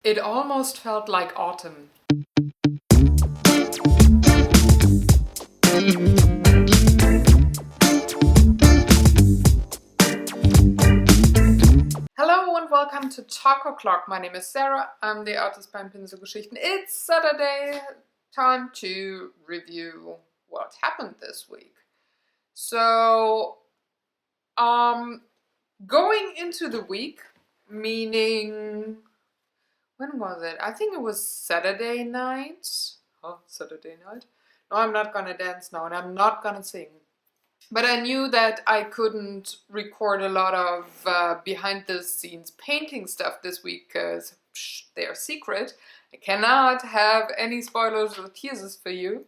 It almost felt like autumn. Hello and welcome to Talk O'Clock. My name is Sarah. I'm the artist behind Pinselgeschichten. It's Saturday, time to review what happened this week. So, going into the week, meaning, when was it? I think it was Saturday night. Oh, Saturday night? No, I'm not gonna dance now and I'm not gonna sing. But I knew that I couldn't record a lot of behind the scenes painting stuff this week because they're secret. I cannot have any spoilers or teasers for you.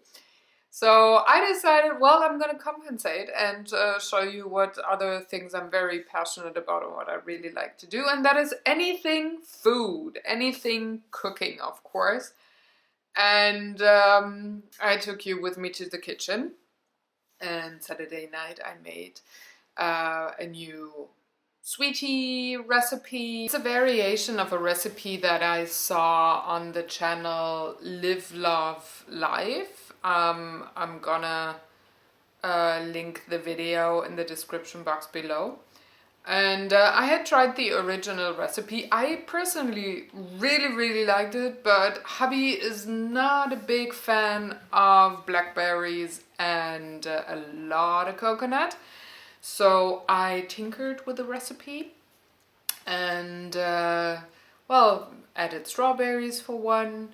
So I decided, well, I'm going to compensate and show you what other things I'm very passionate about and what I really like to do. And that is anything food, anything cooking, of course. And I took you with me to the kitchen. And Saturday night I made a new sweetie recipe. It's a variation of a recipe that I saw on the channel Live Love Live. I'm gonna link the video in the description box below. And I had tried the original recipe. I personally really liked it, but hubby is not a big fan of blackberries and a lot of coconut. So I tinkered with the recipe and well, added strawberries for one,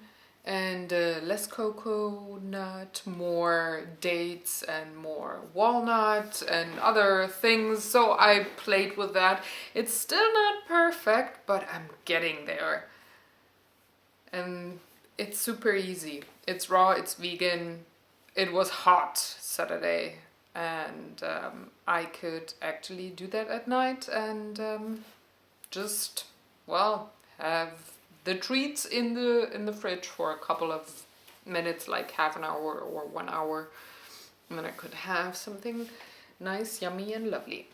and less coconut, more dates and more walnut and other things. So I played with that. It's still not perfect, but I'm getting there. And it's super easy. It's raw, it's vegan. It was hot Saturday and I could actually do that at night and just, well, have the treats in the fridge for a couple of minutes, like half an hour or 1 hour, and then I could have something nice, yummy and lovely.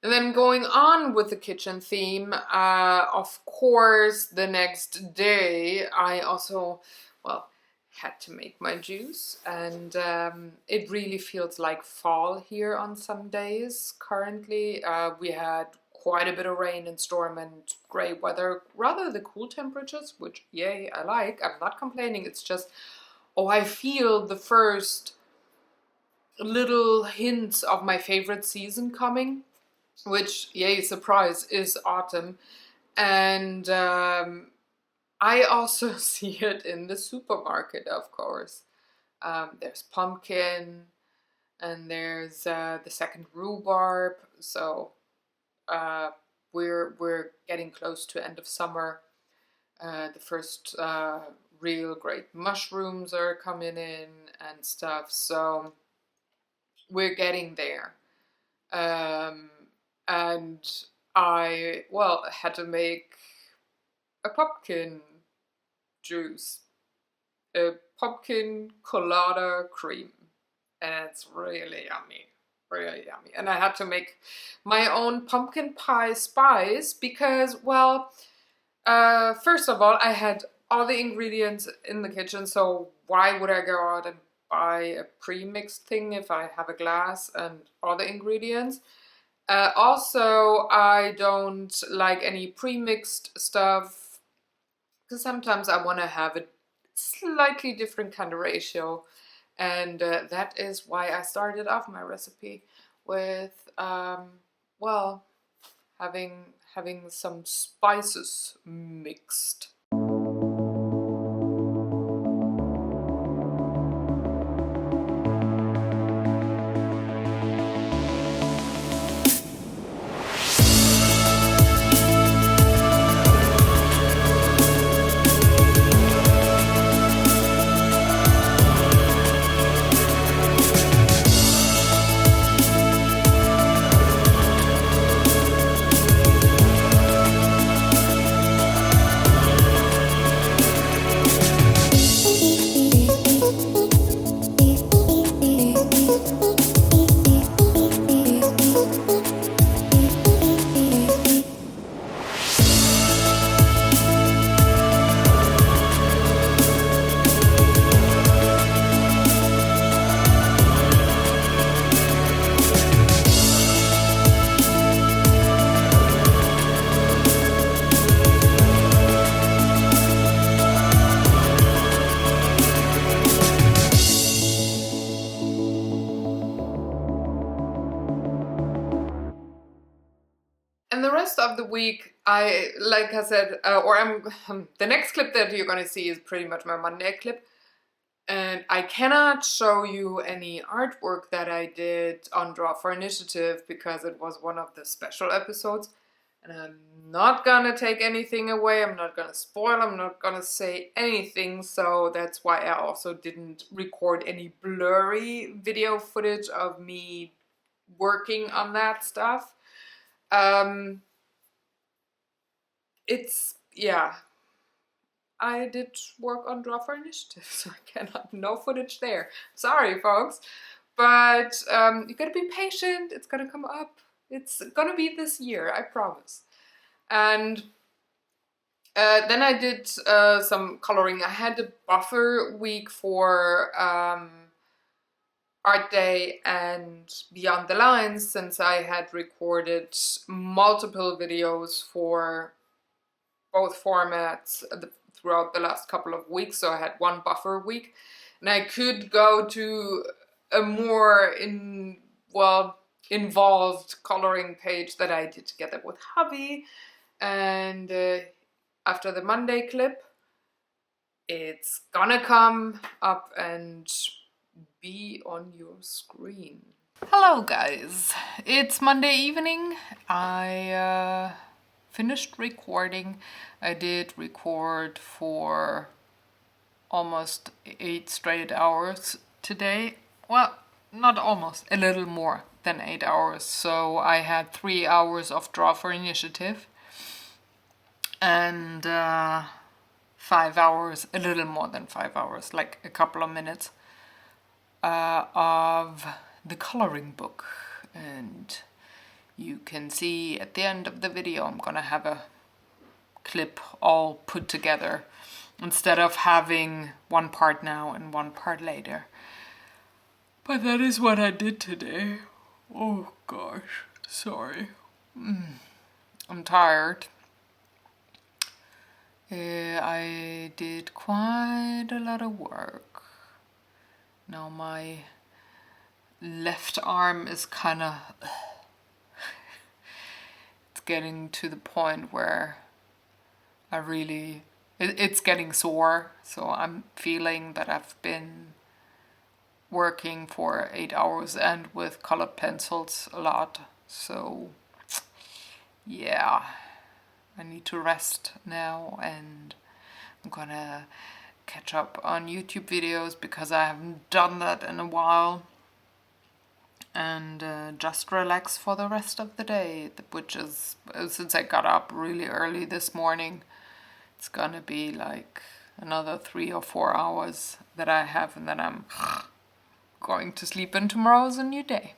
And then going on with the kitchen theme, of course, the next day I also, well, had to make my juice, and it really feels like fall here on some days currently. We had quite a bit of rain and storm and gray weather, rather the cool temperatures, which yay, I like. I'm not complaining, it's just, oh, I feel the first little hints of my favorite season coming, which, yay, surprise, is autumn. And I also see it in the supermarket, of course. There's pumpkin, and there's the second rhubarb. So we're getting close to end of summer. The first real great mushrooms are coming in and stuff. So we're getting there. And I, well, had to make a pumpkin juice, a pumpkin colada cream, and it's really yummy, really yummy. And I had to make my own pumpkin pie spice because, well, first of all, I had all the ingredients in the kitchen, so why would I go out and buy a pre-mixed thing if I have a glass and all the ingredients? Also, I don't like any pre-mixed stuff because sometimes I want to have a slightly different kind of ratio, and that is why I started off my recipe with, well, having some spices mixed. And the rest of the week, like I said, the next clip that you're gonna see is pretty much my Monday clip. And I cannot show you any artwork that I did on Draw for Initiative because it was one of the special episodes. And I'm not gonna take anything away, I'm not gonna spoil, I'm not gonna say anything. So that's why I also didn't record any blurry video footage of me working on that stuff. Yeah, I did work on Draw for Initiative, so I cannot, no footage there. Sorry, folks, but you gotta be patient, it's gonna come up. It's gonna be this year, I promise. And then I did some coloring. I had a buffer week for Art Day and Beyond the Lines, since I had recorded multiple videos for both formats throughout the last couple of weeks, so I had one buffer week, and I could go to a more involved coloring page that I did together with hubby. And after the Monday clip, it's gonna come up and be on your screen. Hello guys, it's Monday evening. I finished recording. I did record for almost 8 straight hours today. Well, not almost, a little more than 8 hours. So I had 3 hours of Draw for Initiative and 5 hours, a little more than 5 hours, like a couple of minutes of the coloring book. And you can see at the end of the video I'm gonna have a clip all put together instead of having one part now and one part later. But that is what I did today. Oh gosh, sorry. I'm tired. I did quite a lot of work. Now my left arm is kind of... it's getting to the point where I really... it's getting sore. So I'm feeling that I've been working for 8 hours and with colored pencils a lot. So yeah, I need to rest now, and I'm gonna catch up on YouTube videos because I haven't done that in a while, and just relax for the rest of the day, which is, since I got up really early this morning, it's gonna be like another 3 or 4 hours that I have, and then I'm going to sleep, and tomorrow's a new day.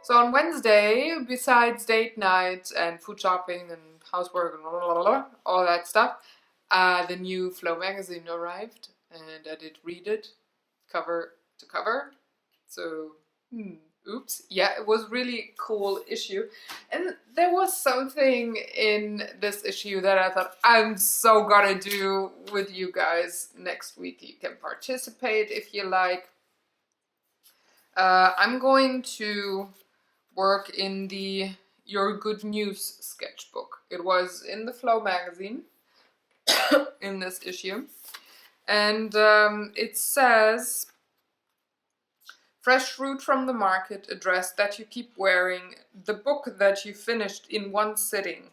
So on Wednesday, besides date night and food shopping and housework and blah, blah, blah, blah, all that stuff, the new Flow magazine arrived and I did read it cover to cover. So, oops. Yeah, it was really cool issue. And there was something in this issue that I thought I'm so gonna do with you guys next week. You can participate if you like. I'm going to work in the Your Good News sketchbook. It was in the Flow magazine in this issue. And it says, fresh fruit from the market, a dress that you keep wearing, the book that you finished in one sitting.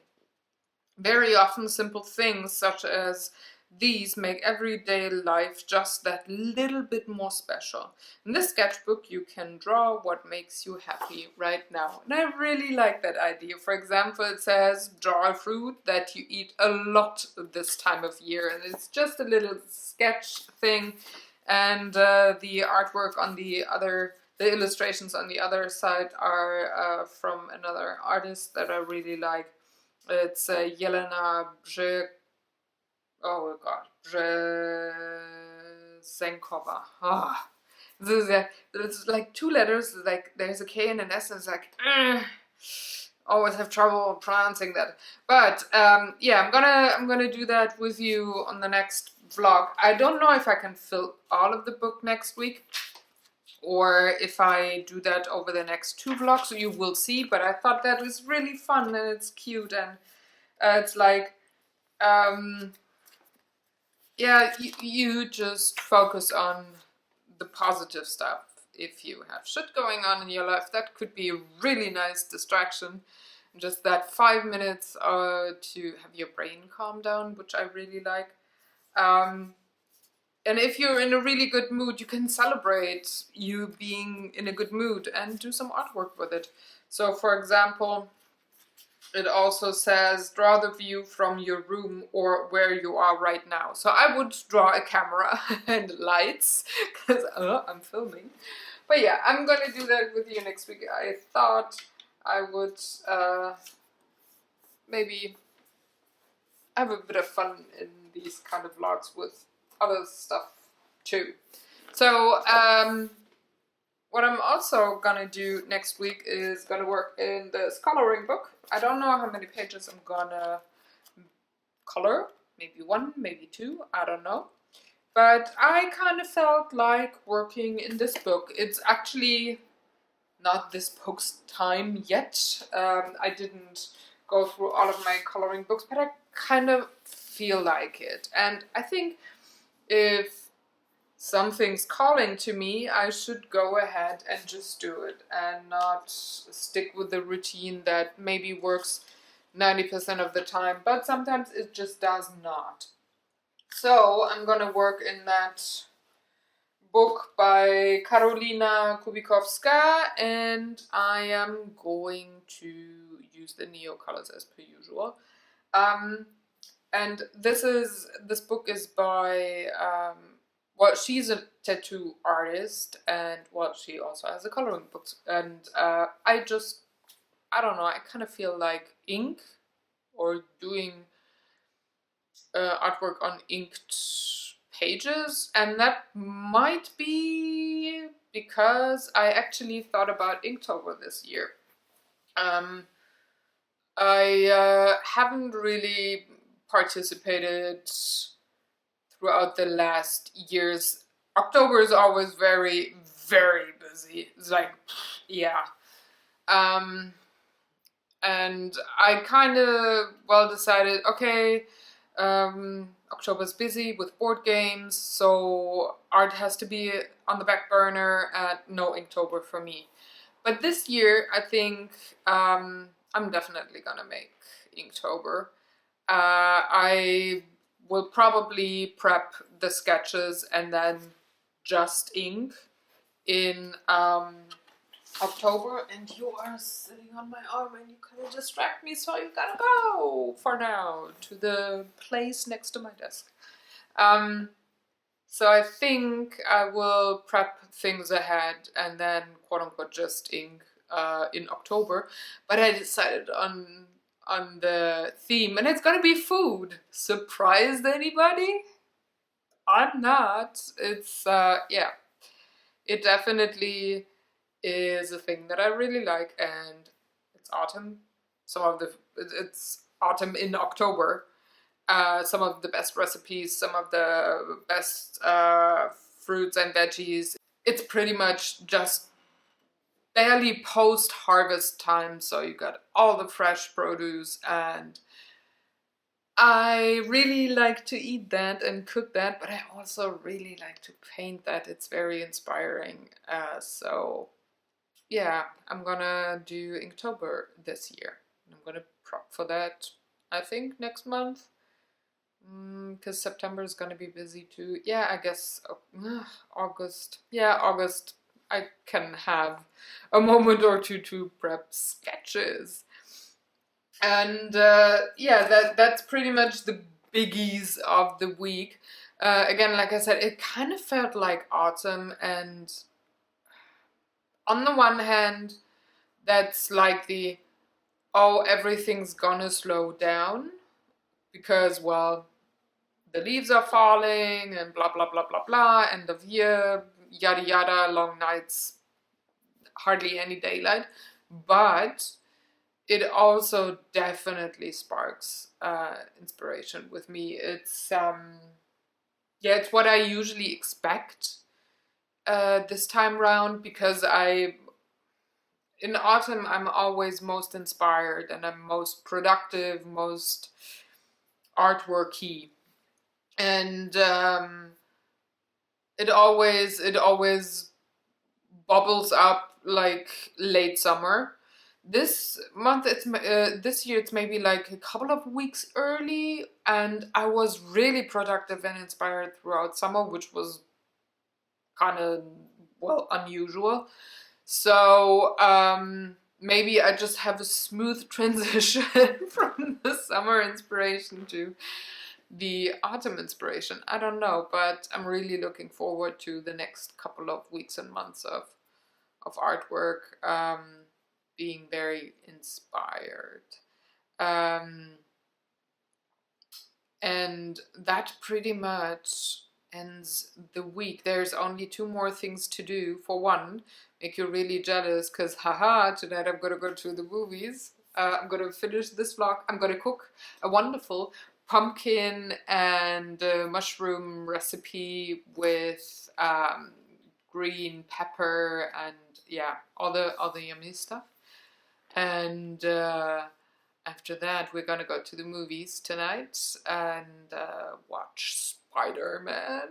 Very often simple things such as these make everyday life just that little bit more special. In this sketchbook you can draw what makes you happy right now. And I really like that idea. For example, it says draw a fruit that you eat a lot this time of year, and it's just a little sketch thing. And the artwork on the illustrations on the other side are from another artist that I really like. It's Jelena Brzezenkova. Ah, it's like two letters. Like there's a K and an S, and it's like always have trouble pronouncing that. But yeah, I'm gonna do that with you on the next vlog. I don't know if I can fill all of the book next week, or if I do that over the next 2 vlogs, you will see. But I thought that was really fun and it's cute, and it's like, yeah, you just focus on the positive stuff. If you have shit going on in your life, that could be a really nice distraction. Just that 5 minutes to have your brain calm down, which I really like. And if you're in a really good mood, you can celebrate you being in a good mood and do some artwork with it. So for example, it also says draw the view from your room or where you are right now. So I would draw a camera and lights because I'm filming. But yeah, I'm gonna do that with you next week. I thought I would maybe have a bit of fun in these kind of vlogs with other stuff too. So what I'm also gonna do next week is gonna work in this coloring book. I don't know how many pages I'm gonna color. Maybe 1, maybe 2, I don't know. But I kind of felt like working in this book. It's actually not this book's time yet. I didn't go through all of my coloring books, but I kind of feel like it. And I think if something's calling to me, I should go ahead and just do it and not stick with the routine that maybe works 90% of the time, but sometimes it just does not. So I'm gonna work in that book by Karolina Kubikowska, and I am going to use the Neo colors as per usual. And this book is by well, she's a tattoo artist, and well, she also has a coloring book. And I don't know, I kind of feel like ink or doing artwork on inked pages, and that might be because I actually thought about Inktober this year. I haven't really participated throughout the last years. October is always very, very busy. It's like, yeah. And I kind of, decided, okay, October's busy with board games, so art has to be on the back burner, and no Inktober for me. But this year, I think I'm definitely gonna make Inktober. I will probably prep the sketches and then just ink in October. And you are sitting on my arm and you kind of distract me, so you gotta go for now to the place next to my desk. So I think I will prep things ahead and then quote unquote just ink in October, but I decided on the theme, and it's gonna be food. Surprised anybody? I'm not. It's yeah, it definitely is a thing that I really like, and it's autumn. It's autumn in October. Some of the best recipes, some of the best fruits and veggies. It's pretty much just barely post-harvest time, so you got all the fresh produce, and I really like to eat that and cook that, but I also really like to paint that. It's very inspiring. So yeah, I'm gonna do Inktober this year. I'm gonna prep for that, I think, next month. Because September is gonna be busy too. Yeah, I guess August. Yeah, August. I can have a moment or two to prep sketches. And yeah, that's pretty much the biggies of the week. Again, like I said, it kind of felt like autumn, and on the one hand, that's like the, oh, everything's gonna slow down because, well, the leaves are falling and blah blah blah blah blah, end of year, yada yada, long nights, hardly any daylight. But it also definitely sparks inspiration with me. It's yeah, it's what I usually expect this time round, because in autumn I'm always most inspired and I'm most productive, most artworky, and it always bubbles up like late summer. This month, this year it's maybe like a couple of weeks early, and I was really productive and inspired throughout summer, which was kind of, well, unusual. So maybe I just have a smooth transition from the summer inspiration to the autumn inspiration. I don't know, but I'm really looking forward to the next couple of weeks and months of artwork, being very inspired. And that pretty much ends the week. There's only 2 more things to do. For one, make you really jealous, because haha, tonight I'm gonna go to the movies. I'm gonna finish this vlog. I'm gonna cook a wonderful pumpkin and mushroom recipe with green pepper and yeah, all the yummy stuff. And after that, we're gonna go to the movies tonight and watch Spider-Man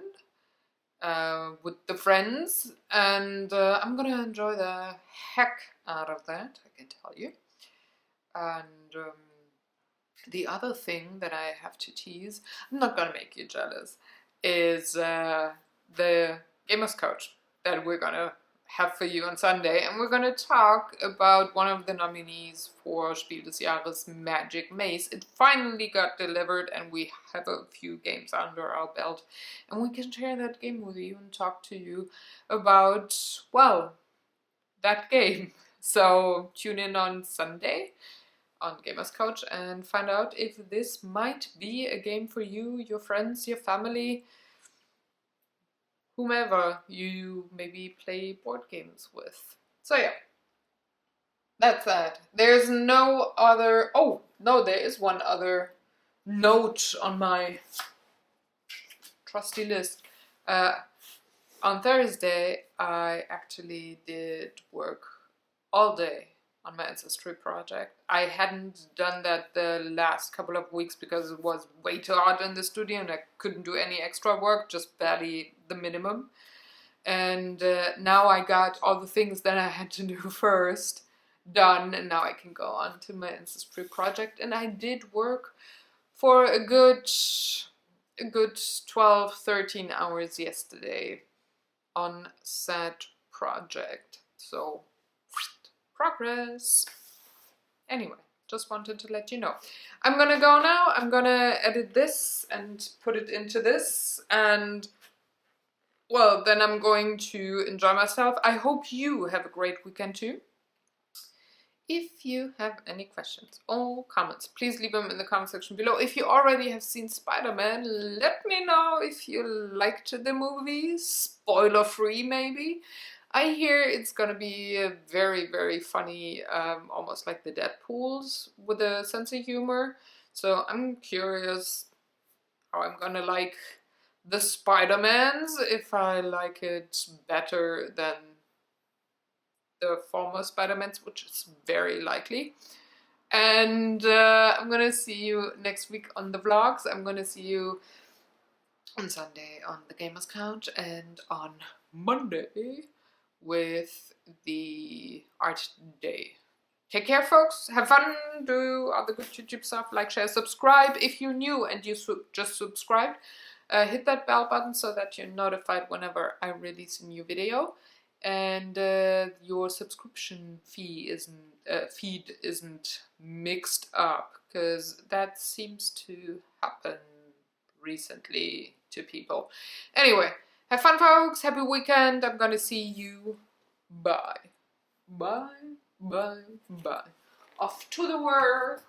with the friends, and I'm gonna enjoy the heck out of that, I can tell you. And the other thing that I have to tease, I'm not gonna make you jealous, is the Gamers Coach that we're gonna have for you on Sunday, and we're gonna talk about one of the nominees for Spiel des Jahres, Magic Maze. It finally got delivered, and we have a few games under our belt, and we can share that game with you and talk to you about, well, that game. So tune in on Sunday on Gamers Couch and find out if this might be a game for you, your friends, your family, whomever you maybe play board games with. So yeah, that's that. There's no other, oh no, there is one other note on my trusty list. On Thursday, I actually did work all day on my ancestry project. I hadn't done that the last couple of weeks because it was way too hot in the studio and I couldn't do any extra work, just barely the minimum. And now I got all the things that I had to do first done, and now I can go on to my ancestry project. And I did work for a good 12, 13 hours yesterday on said project. So progress. Anyway, just wanted to let you know. I'm gonna go now. I'm gonna edit this and put it into this, and well, then I'm going to enjoy myself. I hope you have a great weekend too. If you have any questions or comments, please leave them in the comment section below. If you already have seen Spider-Man, let me know if you liked the movie, spoiler free maybe. I hear it's gonna be a very, very funny, almost like the Deadpools with a sense of humor. So I'm curious how I'm gonna like the Spider-Mans, if I like it better than the former Spider-Mans, which is very likely. And I'm gonna see you next week on the vlogs. I'm gonna see you on Sunday on the Gamers Couch and on Monday with the art day. Take care, folks. Have fun. Do other good YouTube stuff. Like, share, subscribe. If you're new and you just subscribed, hit that bell button so that you're notified whenever I release a new video. And your subscription feed isn't mixed up, because that seems to happen recently to people. Anyway, have fun, folks. Happy weekend. I'm gonna see you. Bye. Bye. Bye. Bye. Off to the work.